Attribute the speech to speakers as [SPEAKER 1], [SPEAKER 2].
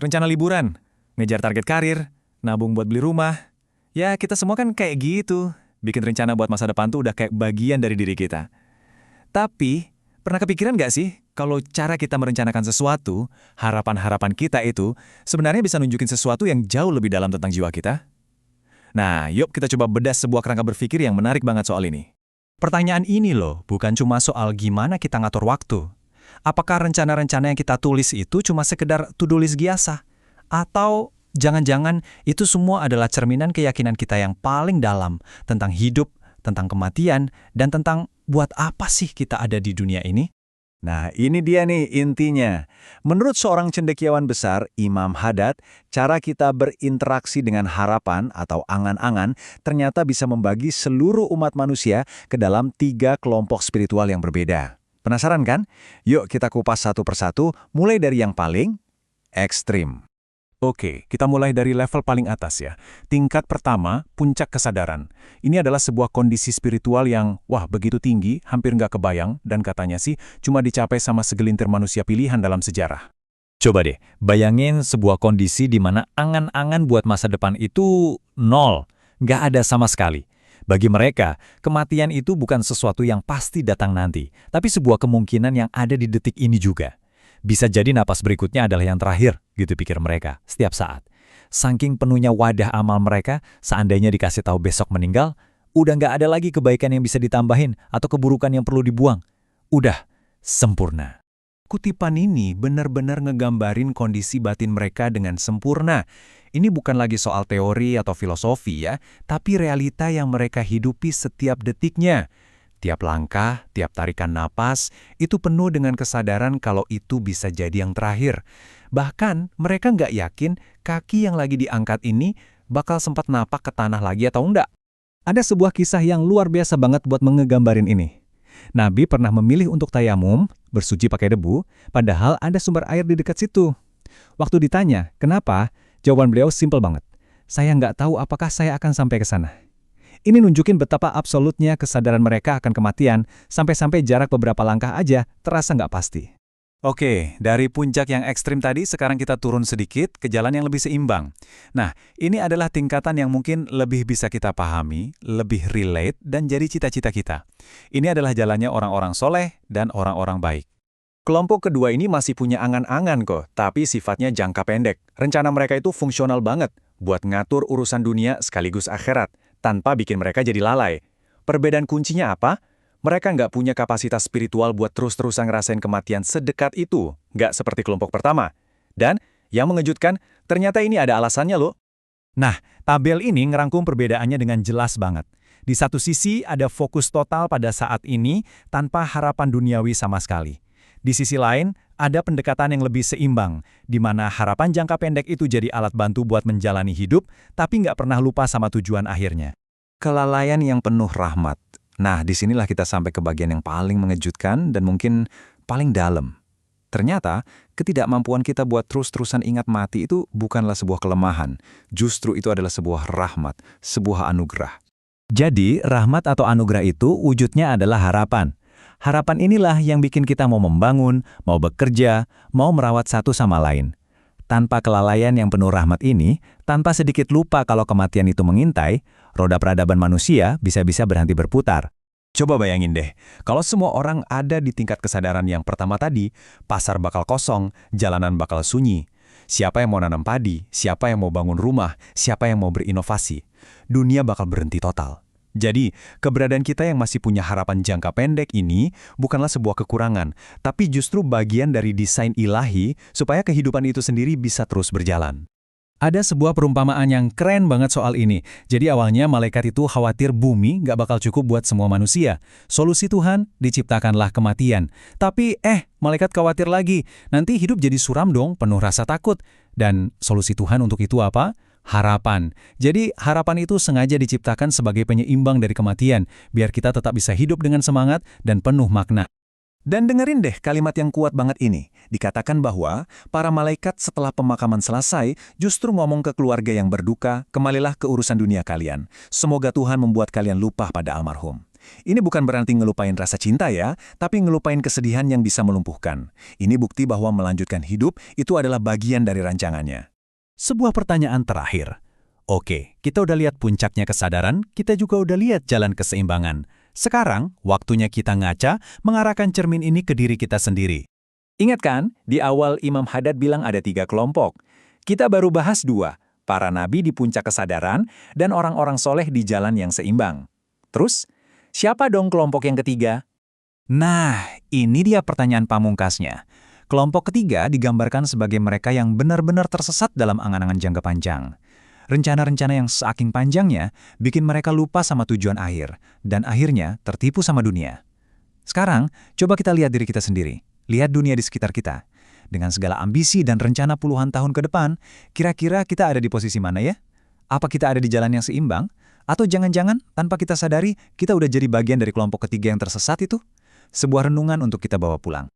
[SPEAKER 1] rencana liburan, ngejar target karir, nabung buat beli rumah. Ya, kita semua kan kayak gitu. Bikin rencana buat masa depan tuh udah kayak bagian dari diri kita. Tapi, pernah kepikiran nggak sih kalau cara kita merencanakan sesuatu, harapan-harapan kita itu sebenarnya bisa nunjukin sesuatu yang jauh lebih dalam tentang jiwa kita? Nah, yuk kita coba bedah sebuah kerangka berpikir yang menarik banget soal ini.
[SPEAKER 2] Pertanyaan ini loh, bukan cuma soal gimana kita ngatur waktu. Apakah rencana-rencana yang kita tulis itu cuma sekedar to-do list biasa? Atau jangan-jangan itu semua adalah cerminan keyakinan kita yang paling dalam tentang hidup, tentang kematian, dan tentang buat apa sih kita ada di dunia ini?
[SPEAKER 3] Nah, ini dia nih intinya. Menurut seorang cendekiawan besar, Imam Haddad, cara kita berinteraksi dengan harapan atau angan-angan ternyata bisa membagi seluruh umat manusia ke dalam 3 kelompok spiritual yang berbeda. Penasaran kan? Yuk kita kupas satu persatu, mulai dari yang paling ekstrim.
[SPEAKER 2] Oke, kita mulai dari level paling atas ya. Tingkat pertama, puncak kesadaran. Ini adalah sebuah kondisi spiritual yang, wah, begitu tinggi, hampir nggak kebayang, dan katanya sih cuma dicapai sama segelintir manusia pilihan dalam sejarah.
[SPEAKER 1] Coba deh, bayangin sebuah kondisi di mana angan-angan buat masa depan itu nol, nggak ada sama sekali. Bagi mereka, kematian itu bukan sesuatu yang pasti datang nanti, tapi sebuah kemungkinan yang ada di detik ini juga. Bisa jadi napas berikutnya adalah yang terakhir, gitu pikir mereka, setiap saat. Saking penuhnya wadah amal mereka, seandainya dikasih tahu besok meninggal, udah nggak ada lagi kebaikan yang bisa ditambahin atau keburukan yang perlu dibuang. Udah, sempurna.
[SPEAKER 2] Kutipan ini benar-benar ngegambarin kondisi batin mereka dengan sempurna. Ini bukan lagi soal teori atau filosofi ya, tapi realita yang mereka hidupi setiap detiknya. Tiap langkah, tiap tarikan napas, itu penuh dengan kesadaran kalau itu bisa jadi yang terakhir. Bahkan, mereka nggak yakin kaki yang lagi diangkat ini bakal sempat napak ke tanah lagi atau enggak. Ada sebuah kisah yang luar biasa banget buat mengegambarin ini. Nabi pernah memilih untuk tayamum, bersuci pakai debu, padahal ada sumber air di dekat situ. Waktu ditanya, kenapa? Jawaban beliau simpel banget. Saya nggak tahu apakah saya akan sampai ke sana. Ini nunjukin betapa absolutnya kesadaran mereka akan kematian, sampai-sampai jarak beberapa langkah aja terasa nggak pasti.
[SPEAKER 1] Oke, dari puncak yang ekstrim tadi, sekarang kita turun sedikit ke jalan yang lebih seimbang. Nah, ini adalah tingkatan yang mungkin lebih bisa kita pahami, lebih relate, dan jadi cita-cita kita. Ini adalah jalannya orang-orang soleh dan orang-orang baik. Kelompok kedua ini masih punya angan-angan kok, tapi sifatnya jangka pendek. Rencana mereka itu fungsional banget, buat ngatur urusan dunia sekaligus akhirat, tanpa bikin mereka jadi lalai. Perbedaan kuncinya apa? Mereka nggak punya kapasitas spiritual buat terus-terusan ngerasain kematian sedekat itu, nggak seperti kelompok pertama. Dan, yang mengejutkan, ternyata ini ada alasannya loh.
[SPEAKER 2] Nah, tabel ini ngerangkum perbedaannya dengan jelas banget. Di satu sisi ada fokus total pada saat ini tanpa harapan duniawi sama sekali. Di sisi lain, ada pendekatan yang lebih seimbang, di mana harapan jangka pendek itu jadi alat bantu buat menjalani hidup, tapi nggak pernah lupa sama tujuan akhirnya.
[SPEAKER 3] Kelalaian yang penuh rahmat. Nah, disinilah kita sampai ke bagian yang paling mengejutkan dan mungkin paling dalam. Ternyata, ketidakmampuan kita buat terus-terusan ingat mati itu bukanlah sebuah kelemahan. Justru itu adalah sebuah rahmat, sebuah anugerah.
[SPEAKER 2] Jadi, rahmat atau anugerah itu wujudnya adalah harapan. Harapan inilah yang bikin kita mau membangun, mau bekerja, mau merawat satu sama lain. Tanpa kelalaian yang penuh rahmat ini, tanpa sedikit lupa kalau kematian itu mengintai, roda peradaban manusia bisa-bisa berhenti berputar. Coba bayangin deh, kalau semua orang ada di tingkat kesadaran yang pertama tadi, pasar bakal kosong, jalanan bakal sunyi. Siapa yang mau nanam padi, siapa yang mau bangun rumah, siapa yang mau berinovasi. Dunia bakal berhenti total. Jadi, keberadaan kita yang masih punya harapan jangka pendek ini bukanlah sebuah kekurangan, tapi justru bagian dari desain ilahi supaya kehidupan itu sendiri bisa terus berjalan. Ada sebuah perumpamaan yang keren banget soal ini. Jadi awalnya malaikat itu khawatir bumi nggak bakal cukup buat semua manusia. Solusi Tuhan, diciptakanlah kematian. Tapi malaikat khawatir lagi, nanti hidup jadi suram dong, penuh rasa takut. Dan solusi Tuhan untuk itu apa? Harapan. Jadi harapan itu sengaja diciptakan sebagai penyeimbang dari kematian, biar kita tetap bisa hidup dengan semangat dan penuh makna. Dan dengerin deh kalimat yang kuat banget ini. Dikatakan bahwa para malaikat setelah pemakaman selesai justru ngomong ke keluarga yang berduka, kembalilah ke urusan dunia kalian. Semoga Tuhan membuat kalian lupa pada almarhum.
[SPEAKER 3] Ini bukan berarti ngelupain rasa cinta ya, tapi ngelupain kesedihan yang bisa melumpuhkan. Ini bukti bahwa melanjutkan hidup itu adalah bagian dari rancangannya.
[SPEAKER 2] Sebuah pertanyaan terakhir. Oke, kita udah lihat puncaknya kesadaran, kita juga udah lihat jalan keseimbangan. Sekarang, waktunya kita ngaca, mengarahkan cermin ini ke diri kita sendiri.
[SPEAKER 3] Ingat kan, di awal Imam Haddad bilang ada 3 kelompok. Kita baru bahas 2, para nabi di puncak kesadaran dan orang-orang soleh di jalan yang seimbang. Terus, siapa dong kelompok yang ketiga?
[SPEAKER 1] Nah, ini dia pertanyaan pamungkasnya. Kelompok ketiga digambarkan sebagai mereka yang benar-benar tersesat dalam angan-angan jangka panjang. Rencana-rencana yang saking panjangnya bikin mereka lupa sama tujuan akhir, dan akhirnya tertipu sama dunia. Sekarang, coba kita lihat diri kita sendiri. Lihat dunia di sekitar kita. Dengan segala ambisi dan rencana puluhan tahun ke depan, kira-kira kita ada di posisi mana ya? Apa kita ada di jalan yang seimbang? Atau jangan-jangan tanpa kita sadari, kita udah jadi bagian dari kelompok ketiga yang tersesat itu? Sebuah renungan untuk kita bawa pulang.